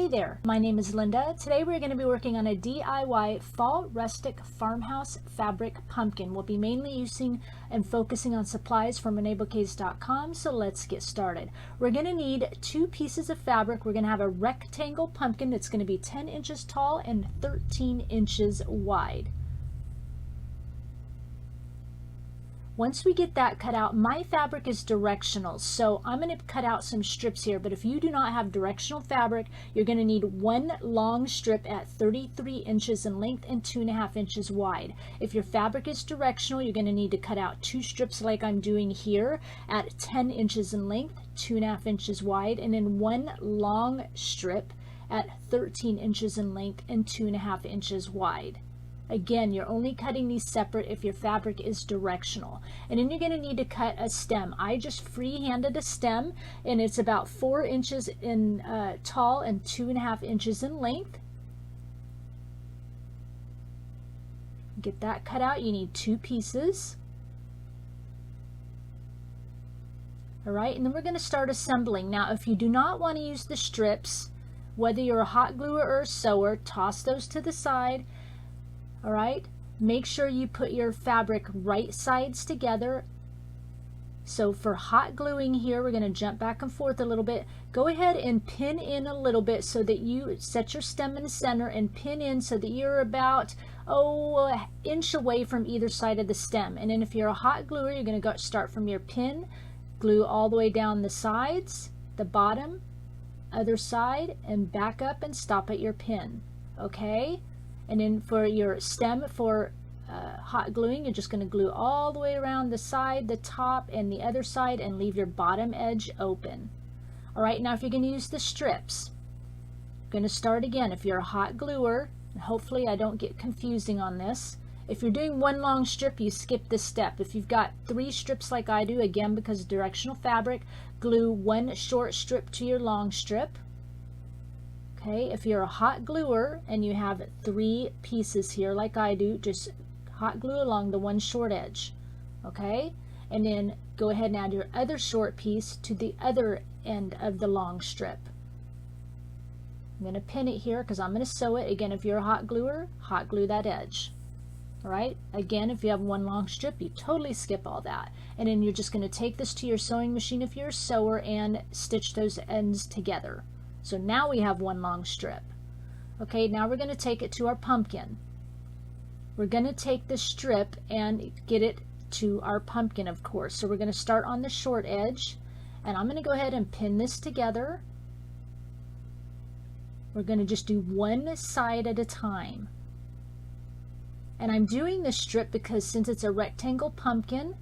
Hey there, my name is Linda. Today we're going to be working on a DIY fall rustic farmhouse fabric pumpkin. We'll be mainly using and focusing on supplies from Reneabouquets.com, so let's get started. We're going to need 2 pieces of fabric. We're going to have a rectangle pumpkin that's going to be 10 inches tall and 13 inches wide. Once we get that cut out, my fabric is directional, so I'm going to cut out some strips here, but if you do not have directional fabric, you're going to need 1 long strip at 33 inches in length and 2.5 inches wide. If your fabric is directional, you're going to need to cut out 2 strips like I'm doing here at 10 inches in length, 2.5 inches wide, and then 1 long strip at 13 inches in length and 2.5 inches wide. Again, you're only cutting these separate if your fabric is directional. And then you're going to need to cut a stem. I just free-handed a stem, and it's about 4 inches in tall and 2.5 inches in length. Get that cut out. You need 2 pieces. All right, and then we're going to start assembling. Now, if you do not want to use the strips, whether you're a hot gluer or a sewer, toss those to the side. All right, make sure you put your fabric right sides together. So for hot gluing here, we're going to jump back and forth a little bit. Go ahead and pin in a little bit so that you set your stem in the center and pin in so that you're about an inch away from either side of the stem. And then if you're a hot gluer, you're going to start from your pin, glue all the way down the sides, the bottom, other side, and back up and stop at your pin. Okay? And then for your stem for hot gluing, you're just going to glue all the way around the side, the top, and the other side, and leave your bottom edge open. All right, now if you're going to use the strips, I'm going to start again. If you're a hot gluer, and hopefully I don't get confusing on this, if you're doing 1 long strip, you skip this step. If you've got 3 strips like I do, again because of directional fabric, glue 1 short strip to your long strip. Okay, if you're a hot gluer and you have 3 pieces here like I do, just hot glue along the 1 short edge. Okay, and then go ahead and add your other short piece to the other end of the long strip. I'm going to pin it here because I'm going to sew it. Again, if you're a hot gluer, hot glue that edge. All right, again, if you have 1 long strip, you totally skip all that. And then you're just going to take this to your sewing machine if you're a sewer and stitch those ends together. So now we have 1 long strip. Okay, now we're going to take it to our pumpkin. We're going to take the strip and get it to our pumpkin, of course. So we're going to start on the short edge, and I'm going to go ahead and pin this together. We're going to just do 1 side at a time. And I'm doing this strip because since it's a rectangle pumpkin,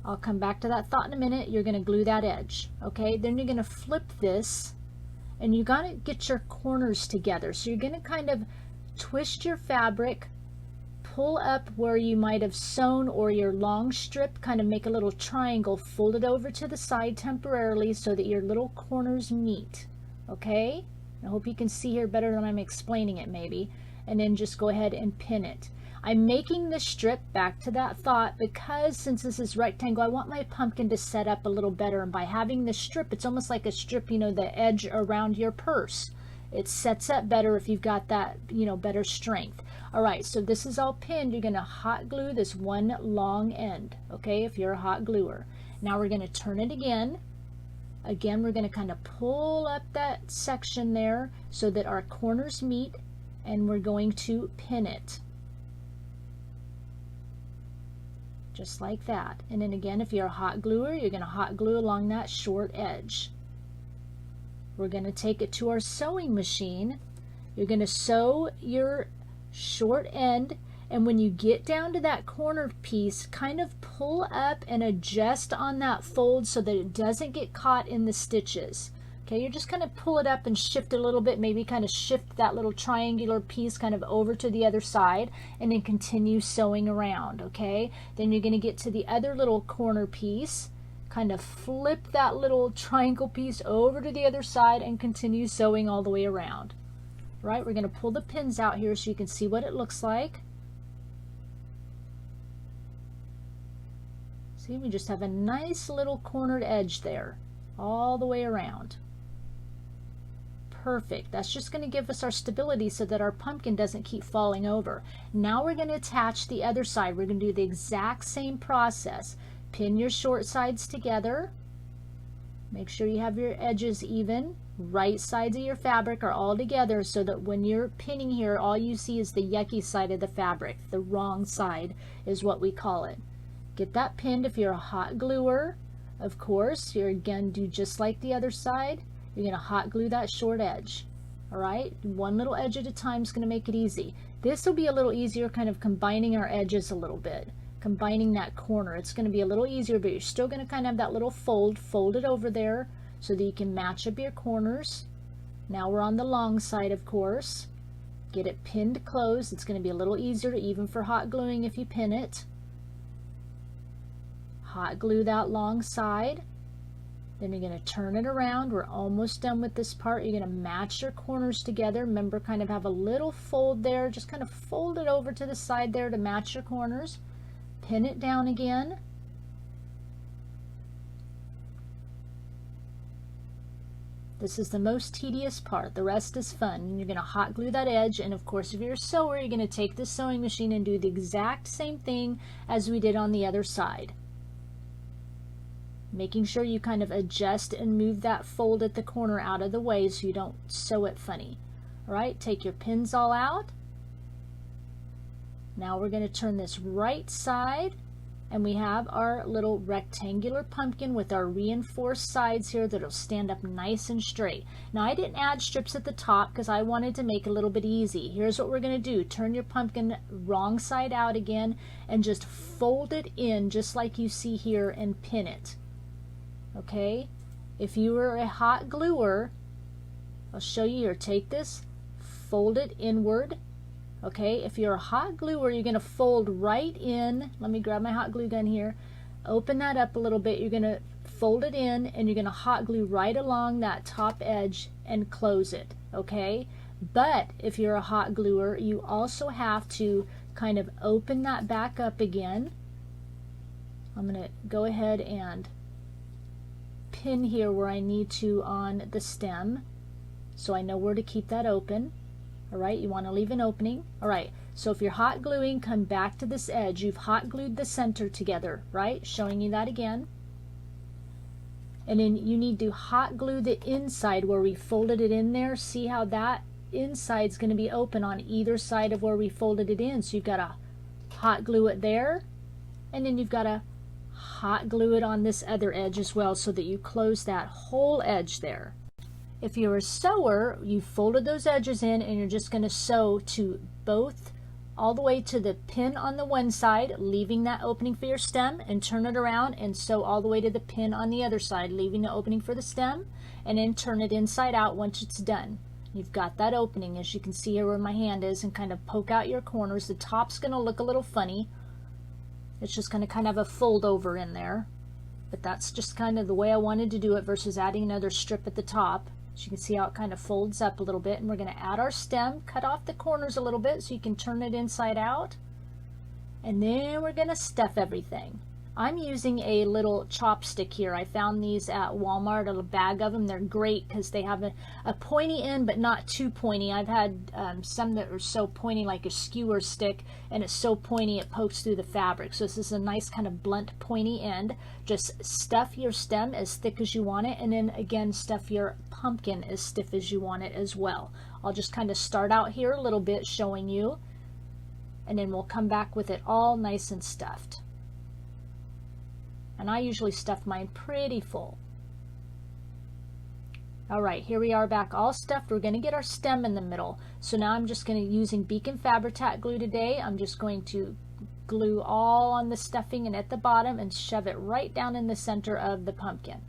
I'll come back to that thought in a minute, you're going to glue that edge. Okay, then you're going to flip this, and you got to get your corners together. So you're going to kind of twist your fabric, pull up where you might have sewn or your long strip, kind of make a little triangle, fold it over to the side temporarily so that your little corners meet. Okay? I hope you can see here better than I'm explaining it maybe. And then just go ahead and pin it. I'm making this strip, back to that thought, because since this is rectangle, I want my pumpkin to set up a little better. And by having this strip, it's almost like a strip, you know, the edge around your purse. It sets up better if you've got that, you know, better strength. All right, so this is all pinned. You're going to hot glue this 1 long end, okay, if you're a hot gluer. Now we're going to turn it again. Again, we're going to kind of pull up that section there so that our corners meet, and we're going to pin it. Just like that. And then again, if you're a hot gluer, you're going to hot glue along that short edge. We're going to take it to our sewing machine. You're going to sew your short end, and when you get down to that corner piece, kind of pull up and adjust on that fold so that it doesn't get caught in the stitches. Okay, you're just kind of pull it up and shift it a little bit, maybe kind of shift that little triangular piece kind of over to the other side, and then continue sewing around, okay? Then you're going to get to the other little corner piece, kind of flip that little triangle piece over to the other side and continue sewing all the way around. Right, we're going to pull the pins out here so you can see what it looks like. See, we just have a nice little cornered edge there all the way around. Perfect. That's just going to give us our stability so that our pumpkin doesn't keep falling over. Now we're going to attach the other side. We're going to do the exact same process. Pin your short sides together. Make sure you have your edges even. Right sides of your fabric are all together so that when you're pinning here, all you see is the yucky side of the fabric. The wrong side is what we call it. Get that pinned. If you're a hot gluer, of course, you're again do just like the other side. You're going to hot glue that short edge. All right, one little edge at a time is going to make it easy. This will be a little easier, kind of combining our edges a little bit, combining that corner. It's going to be a little easier, but you're still going to kind of have that little fold it over there so that you can match up your corners. Now we're on the long side, of course. Get it pinned closed. It's going to be a little easier even for hot gluing if you pin it. Hot glue that long side. Then you're going to turn it around. We're almost done with this part. You're going to match your corners together. Remember, kind of have a little fold there. Just kind of fold it over to the side there to match your corners. Pin it down again. This is the most tedious part. The rest is fun. You're going to hot glue that edge, and of course if you're a sewer, you're going to take this sewing machine and do the exact same thing as we did on the other side. Making sure you kind of adjust and move that fold at the corner out of the way so you don't sew it funny. All right, take your pins all out. Now we're going to turn this right side, and we have our little rectangular pumpkin with our reinforced sides here that'll stand up nice and straight. Now I didn't add strips at the top because I wanted to make it a little bit easy. Here's what we're going to do. Turn your pumpkin wrong side out again and just fold it in just like you see here and pin it. Okay, if you were a hot gluer, I'll show you here. Take this, fold it inward. Okay, if you're a hot gluer, you're going to fold right in. Let me grab my hot glue gun here. Open that up a little bit. You're going to fold it in, and you're going to hot glue right along that top edge and close it. Okay, but if you're a hot gluer, you also have to kind of open that back up again. I'm going to go ahead and pin here where I need to on the stem so I know where to keep that open. All right, you want to leave an opening. All right, so if you're hot gluing, come back to this edge. You've hot glued the center together, right? Showing you that again. And then you need to hot glue the inside where we folded it in there. See how that inside's going to be open on either side of where we folded it in. So you've got to hot glue it there, and then you've got to hot glue it on this other edge as well so that you close that whole edge there. If you're a sewer, you folded those edges in and you're just going to sew to both, all the way to the pin on the one side, leaving that opening for your stem, and turn it around and sew all the way to the pin on the other side, leaving the opening for the stem, and then turn it inside out once it's done. You've got that opening, as you can see here where my hand is, and kind of poke out your corners. The top's going to look a little funny. It's just going to kind of have a fold over in there, but that's just kind of the way I wanted to do it versus adding another strip at the top. So you can see how it kind of folds up a little bit, and we're going to add our stem, cut off the corners a little bit so you can turn it inside out, and then we're going to stuff everything. I'm using a little chopstick here. I found these at Walmart, a bag of them. They're great because they have a pointy end, but not too pointy. I've had some that are so pointy, like a skewer stick, and it's so pointy it pokes through the fabric. So this is a nice kind of blunt, pointy end. Just stuff your stem as thick as you want it, and then again, stuff your pumpkin as stiff as you want it as well. I'll just kind of start out here a little bit showing you, and then we'll come back with it all nice and stuffed. And I usually stuff mine pretty full. All right, here we are back all stuffed. We're going to get our stem in the middle. So now I'm just going to, using Beacon Fabri-Tac glue today, I'm just going to glue all on the stuffing and at the bottom and shove it right down in the center of the pumpkin.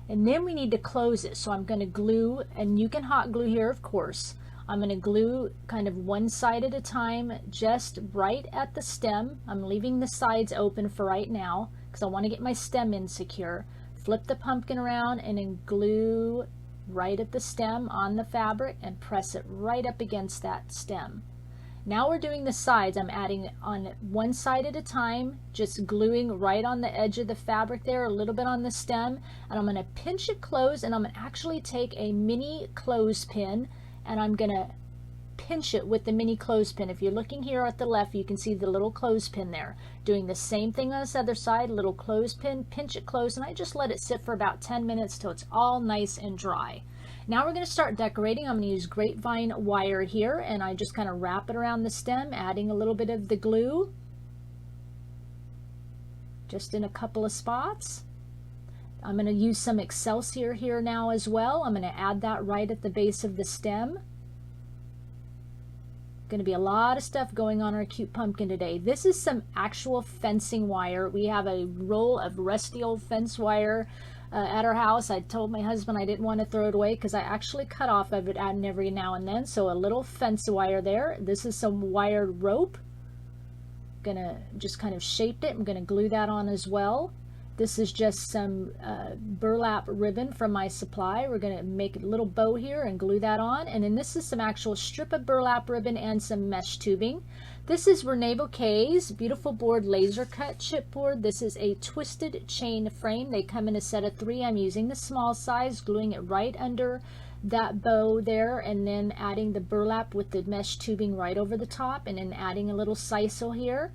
And then we need to close it. So I'm going to glue, and you can hot glue here, of course. I'm going to glue kind of one side at a time, just right at the stem. I'm leaving the sides open for right now, because I want to get my stem in secure. Flip the pumpkin around and then glue right at the stem on the fabric and press it right up against that stem. Now we're doing the sides. I'm adding on one side at a time, just gluing right on the edge of the fabric there, a little bit on the stem, and I'm going to pinch it closed, and I'm going to actually take a mini clothespin and I'm going to pinch it with the mini clothespin. If you're looking here at the left, you can see the little clothespin there. Doing the same thing on this other side, little clothespin, pinch it closed, and I just let it sit for about 10 minutes till it's all nice and dry. Now we're going to start decorating. I'm going to use grapevine wire here, and I just kind of wrap it around the stem, adding a little bit of the glue just in a couple of spots. I'm going to use some Excelsior here now as well. I'm going to add that right at the base of the stem. Going to be a lot of stuff going on our cute pumpkin today. This is some actual fencing wire. We have a roll of rusty old fence wire at our house. I told my husband I didn't want to throw it away because I actually cut off of it every now and then. So a little fence wire there. This is some wired rope. Gonna just kind of shape it. I'm gonna glue that on as well. This is just some burlap ribbon from my supply. We're going to make a little bow here and glue that on. And then this is some actual strip of burlap ribbon and some mesh tubing. This is Reneabouquets beautiful board laser cut chipboard. This is a twisted chain frame. They come in a set of 3. I'm using the small size, gluing it right under that bow there, and then adding the burlap with the mesh tubing right over the top, and then adding a little sisal here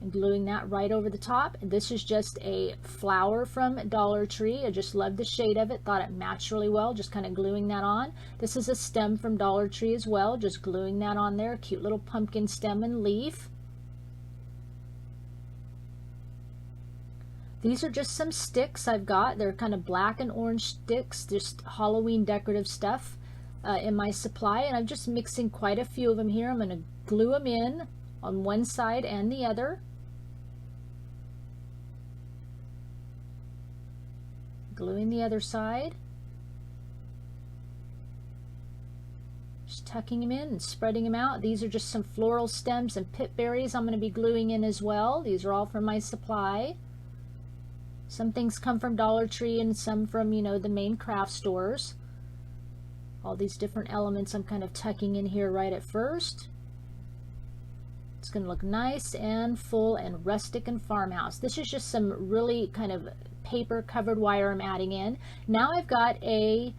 and gluing that right over the top. And this is just a flower from Dollar Tree. I just love the shade of it, thought it matched really well, just kind of gluing that on. This is a stem from Dollar Tree as well, just gluing that on there. Cute little pumpkin stem and leaf. These are just some sticks I've got. They're kind of black and orange sticks, just Halloween decorative stuff in my supply, and I'm just mixing quite a few of them here. I'm going to glue them in on one side and the other. Gluing the other side. Just tucking them in and spreading them out. These are just some floral stems and pip berries I'm going to be gluing in as well. These are all from my supply. Some things come from Dollar Tree and some from, you know, the main craft stores. All these different elements I'm kind of tucking in here right at first. It's going to look nice and full and rustic and farmhouse. This is just some really kind of paper covered wire I'm adding in. Now I've got a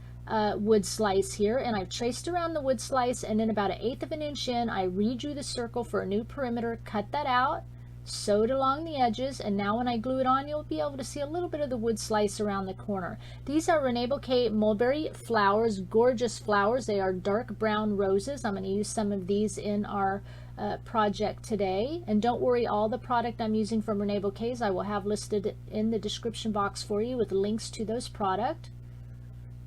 wood slice here, and I've traced around the wood slice, and then about 1/8 of an inch in, I redrew the circle for a new perimeter, cut that out, sewed along the edges, and now when I glue it on, you'll be able to see a little bit of the wood slice around the corner. These are Reneabouquets mulberry flowers, gorgeous flowers. They are dark brown roses. I'm going to use some of these in our project today. And don't worry, all the product I'm using from Reneabouquets I will have listed in the description box for you with links to those products.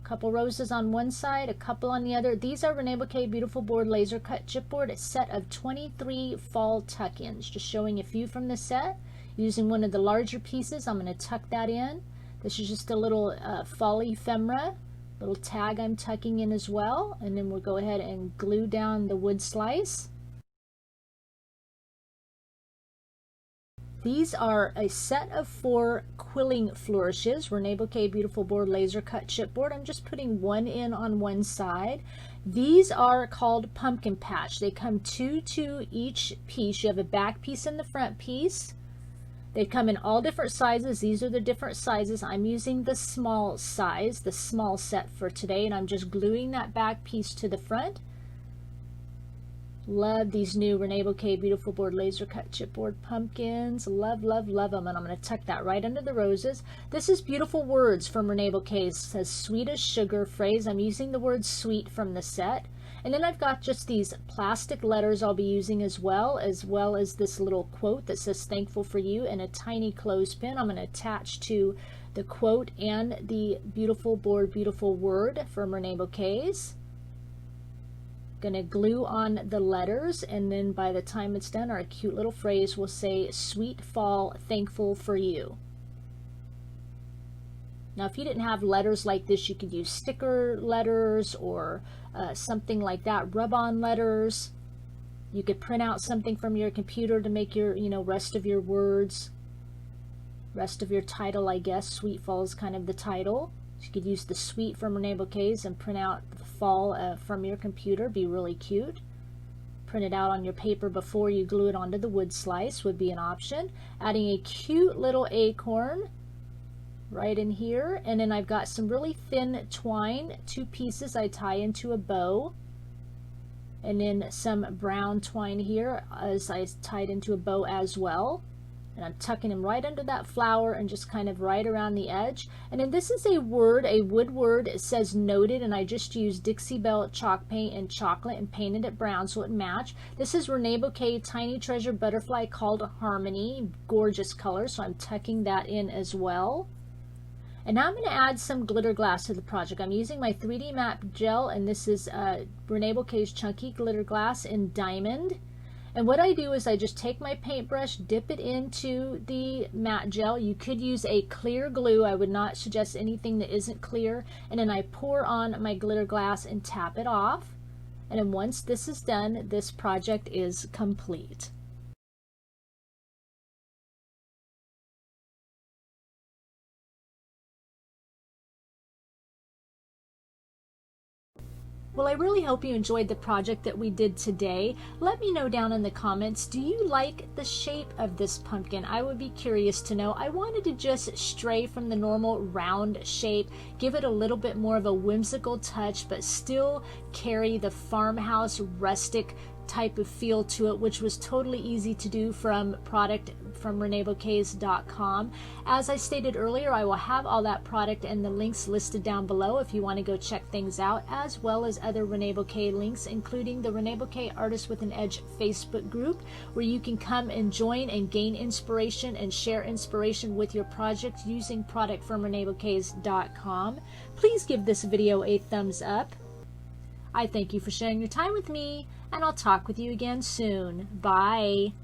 A couple roses on one side, a couple on the other. These are Reneabouquets beautiful board laser cut chipboard, a set of 23 fall tuck-ins. Just showing a few from the set. Using one of the larger pieces, I'm going to tuck that in. This is just a little fall ephemera, little tag I'm tucking in as well. And then we'll go ahead and glue down the wood slice. These are a set of 4 quilling flourishes, Reneabouquets beautiful board laser cut chipboard. I'm just putting one in on one side. These are called pumpkin patch. They come 2 to each piece. You have a back piece and the front piece. They come in all different sizes. These are the different sizes. I'm using the small size, the small set for today, and I'm just gluing that back piece to the front. Love these new Reneabouquets beautiful board laser cut chipboard pumpkins. Love, love, love them. And I'm going to tuck that right under the roses. This is Beautiful Words from Reneabouquets. It says sweet as sugar phrase. I'm using the word sweet from the set. And then I've got just these plastic letters I'll be using as well as this little quote that says thankful for you, and a tiny clothespin I'm going to attach to the quote and the beautiful board beautiful word from Reneabouquets. Going to glue on the letters, and then by the time it's done, our cute little phrase will say sweet fall, thankful for you. Now if you didn't have letters like this, you could use sticker letters or something like that, rub-on letters. You could print out something from your computer to make your, rest of your words, rest of your title, I guess. Sweet fall is kind of the title. You could use the sweet from Reneabouquets and print out the fall from your computer. Be really cute. print it out on your paper before you glue it onto the wood slice would be an option. Adding a cute little acorn right in here, and then I've got some really thin twine, 2 pieces I tie into a bow, and then some brown twine here as I tied into a bow as well. And I'm tucking them right under that flower and just kind of right around the edge. And then this is a word, a wood word. It says noted, and I just used Dixie Belle chalk paint and chocolate and painted it brown so it matched. This is Reneabouquets Tiny Treasure Butterfly called Harmony. Gorgeous color, so I'm tucking that in as well. And now I'm going to add some glitter glass to the project. I'm using my 3D map gel, and this is Reneabouquets Chunky Glitter Glass in Diamond. And what I do is I just take my paintbrush, dip it into the matte gel. You could use a clear glue. I would not suggest anything that isn't clear. And then I pour on my glitter glass and tap it off. And then once this is done, this project is complete. Well, I really hope you enjoyed the project that we did today. Let me know down in the comments, do you like the shape of this pumpkin? I would be curious to know. I wanted to just stray from the normal round shape, give it a little bit more of a whimsical touch, but still carry the farmhouse rustic type of feel to it, which was totally easy to do from Reneabouquets.com. As I stated earlier, I will have all that product and the links listed down below if you want to go check things out, as well as other Reneabouquets links, including the Reneabouquets Artist with an Edge Facebook group, where you can come and join and gain inspiration and share inspiration with your project using product from Reneabouquets.com. Please give this video a thumbs up. I thank you for sharing your time with me, and I'll talk with you again soon. Bye.